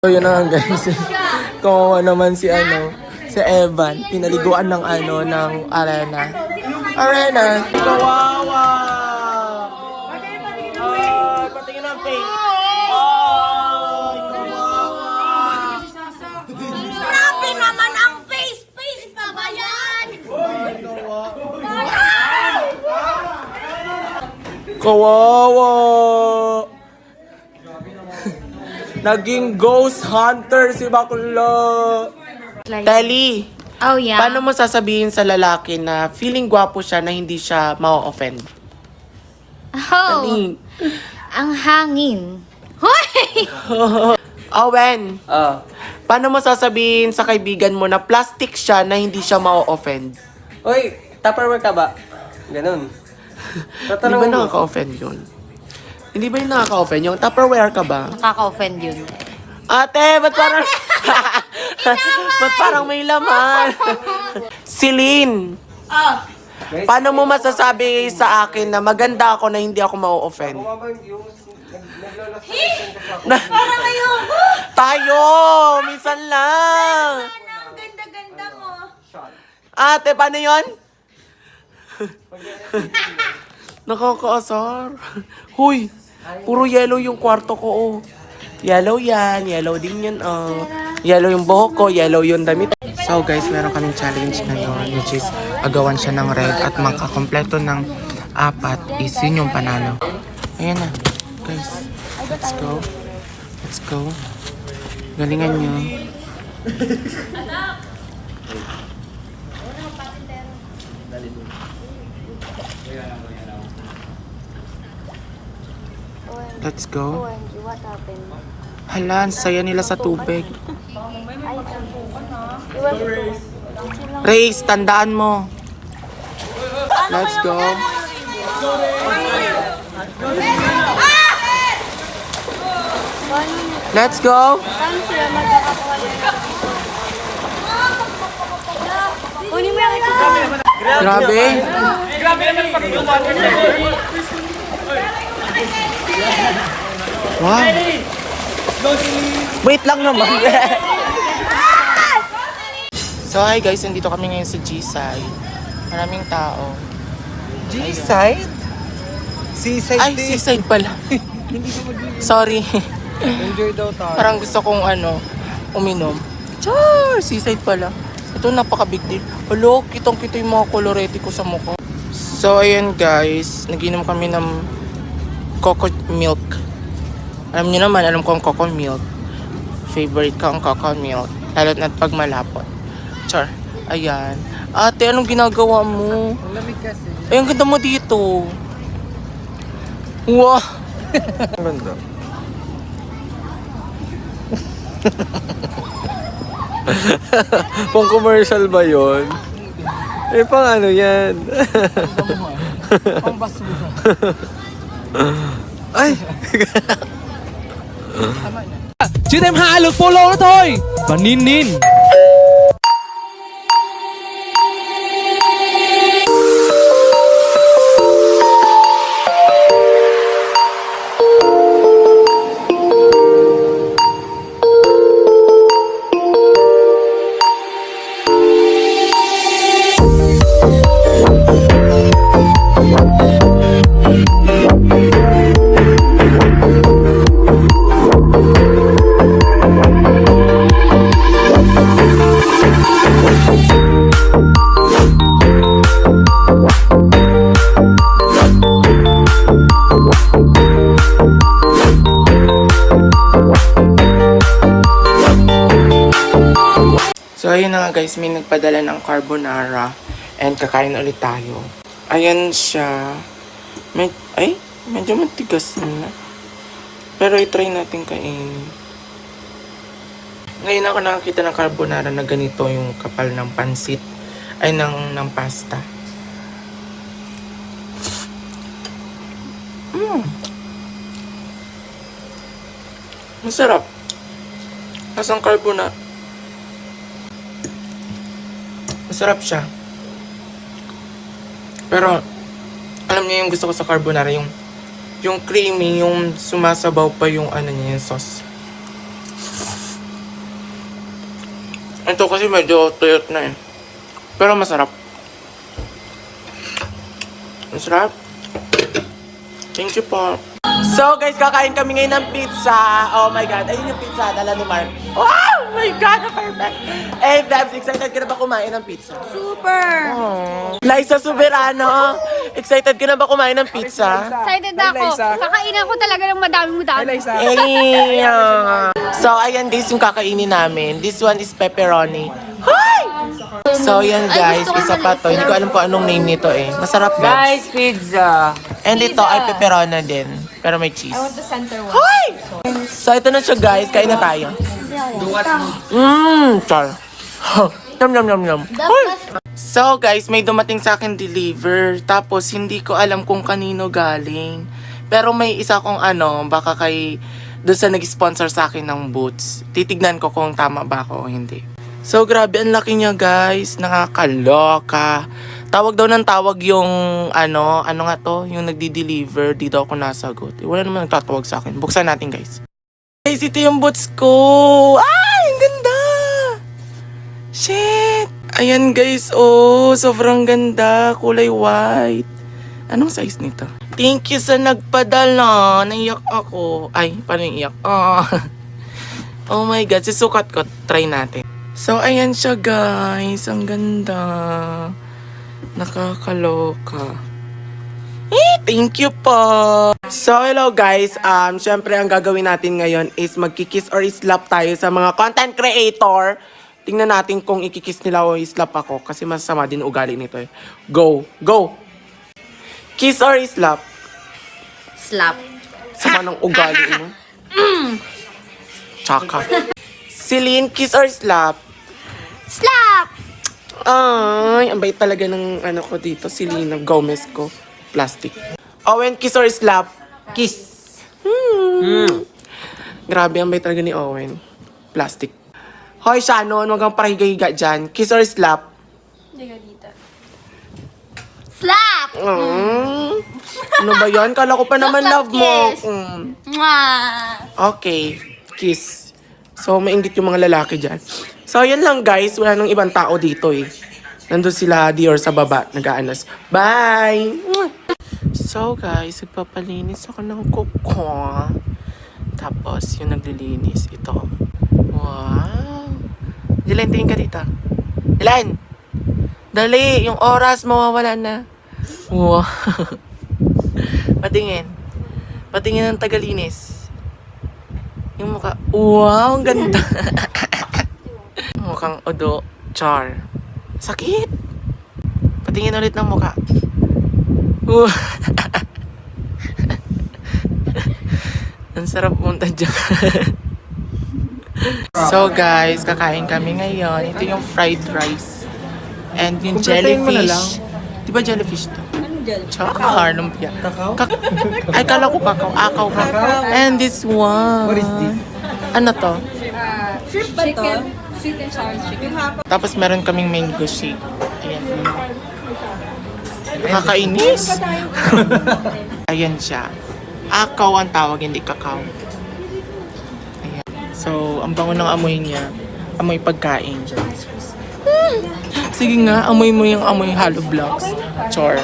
So yun na nga guys, kawawa naman si Evan, pinaliguan ng ng arena. Kawawa! Ay, patingin ang face. Ay, kawawa! Grabe naman ang face pa ba yan? Ay, kawawa! Naging ghost hunter si Bakla. Telly, Oh yeah. paano mo sasabihin sa lalaki na feeling gwapo siya na hindi siya ma-offend? Oh, Telly. ang hangin. Hoy! Owen, paano mo sasabihin sa kaibigan mo na plastic siya na hindi siya ma-offend? Uy, Tupperware ka ba? Ganun. Hindi Tatanungin ba mo. nakaka-offend yun? Hindi ba yung nakaka-offend? Yung Tupperware ka ba? Nakaka-offend yun. Ate, ba't parang... ba't parang may laman? Celine, Guys, paano mo masasabi sa akin na maganda ako na hindi ako ma-offend? bumaba yung views. Naglalastation ka pa. Tayo! Minsan lang! Ang ganda-ganda mo. Ate, paano yun? Nakakaasar. Huy, puro yellow yung kwarto ko, oh. Yellow yan, yellow din yan, oh. Yellow yung buhok ko, yellow yung damit. So guys, meron kaming challenge ngayon, which is agawan siya ng red at makakompleto ng 4 is yun yung panalo. Ayan na, guys. Let's go. Let's go. Galingan nyo. Let's go. What happened? Hala, ang saya nila sa tubig. Race, tandaan mo. Let's go. Let's go. Kunin mo yung Grabe. Wow. Wait lang naman. So hi guys, nandito kami ngayon sa G-Side. Maraming tao. G-side? Seaside Ay, din. Seaside pala. Sorry. Enjoy daw tayo. Parang gusto kong uminom. Char! Seaside pala. Ito napaka-big deal. Hello, kitang-kita yung mga kolorete ko sa mukha. So ayun guys, naginom kami ng coco milk. Alam niyo naman, alam ko ang coco milk. Favorite ko ang coco milk. Lalo na pag malapot. Char. Ayan. Ate, anong ginagawa mo? Ang lamig kasi. Ay, ang ganda mo dito. Wow. Ang ganda. Pang commercial ba yon? Eh, pang ano yan? Ang basura. Ay! Chị thêm 2 lượt follow nữa thôi. Và Nin Nin. So ayun na nga guys, may nagpadala ng carbonara and kakain ulit tayo. Ayan siya. Medyo matigas na. Pero i-try natin kainin. Ngayon ako nakakita ng carbonara na ganito yung kapal ng pansit. Ay, ng pasta. Masarap. Lasang carbonara. Masarap siya. Pero, alam niyo yung gusto ko sa carbonara, yung creamy, yung sumasabaw pa yung ano niya, yung sauce. Ito kasi medyo tuyot na eh. Pero masarap. Masarap. Thank you po. So guys, kakain kami ngayon ng pizza. Oh my God. Ayun yung pizza. Dala ni Mark. Oh my God. Perfect. Eh, Babs, excited ka na ba kumain ng pizza? Super! Liza Soberano. Excited ka na ba kumain ng pizza? Excited na ako. Kakainan ko talaga ng madami-madami. Eh, so, ayan guys yung kakainin namin. This one is pepperoni. Hi! So, yan guys. Isa pa to. Hindi ko alam kung anong name nito eh. Masarap ba? Guys, pizza! And ito ay pepperoni din. Pero may cheese. I want the center one. Hi! So, ito na siya guys. Kain na tayo. Char. Yum, yum, yum, yum. So guys, may dumating sa akin deliver. Tapos hindi ko alam kung kanino galing. Pero may isa kong baka kay doon sa nag-sponsor sa akin ng boots. Titignan ko kung tama ba ako o hindi. So grabe, ang laki niya guys. Nakakaloka. Tawag daw ng tawag yung ano nga to? Yung nagdi-deliver. Di daw ako nasagot. Wala naman nagtatawag sa akin. Buksan natin guys. Guys, ito yung boots ko. Ay, ang ganda. Shit. Ayan guys, oh, sobrang ganda. Kulay white. Anong size nito? Thank you sa nagpadala. Naiyak ako. Ay, paano iyak? Oh my God, sisukat ko. Try natin. So, ayan siya guys. Ang ganda. Nakakaloka. Thank you po. So, hello guys. Syempre, ang gagawin natin ngayon is magkikiss or slap tayo sa mga content creator. Tingnan natin kung ikikiss nila o slap ako kasi masama din ugali nito eh. Go! Go! Kiss or slap? Slap. Sama ng ugali mo. Tsaka. Celine, kiss or slap? Slap! Ay, ang bait talaga ng ko dito. Selena Gomez ko. Plastic. Owen, kiss or slap? Kiss! Grabe, ang bait talaga ni Owen. Plastic. Hoy, Shannon, huwag kang pahiga-higa dyan. Kiss or slap? Slap! Ano ba yan? Kala ko pa naman love mo. Kiss. Okay, kiss. So, mainggit yung mga lalaki dyan. So, yan lang guys. Wala nang ibang tao dito eh. Nandun sila Dior sa baba. Nag-aanos. Bye! So guys, nagpapalinis ako ng kuko. Tapos, yung naglilinis, ito. Wow! Dylan, tingin ka dito. Dylan! Dali! Yung oras, mawawala na. Wow! Patingin. Patingin ng tagalinis. Yung mukha. Wow! Ang ganda! Mukhang odo. Char. Sakit! Patingin ulit ng mukha. Ang sarap punta dyan. So guys, kakain kami ngayon. Ito yung fried rice. And yung jellyfish. Di ba jellyfish to? Anong jellyfish? Char, lumpia. Kakao? Ay, kala ko kakao. Akaw ba? And this one. What is this? Ano to? Shrimp ba to? Sweet and sour chicken. Tapos meron kaming mango shake. Ayan. Nakakainis. Ayan siya. Akaw ang tawag, hindi kakao. Ayan. So, ang bango ng amoy niya. Amoy pagkain. Sige nga, amoy mo yung amoy hollow blocks. Chor.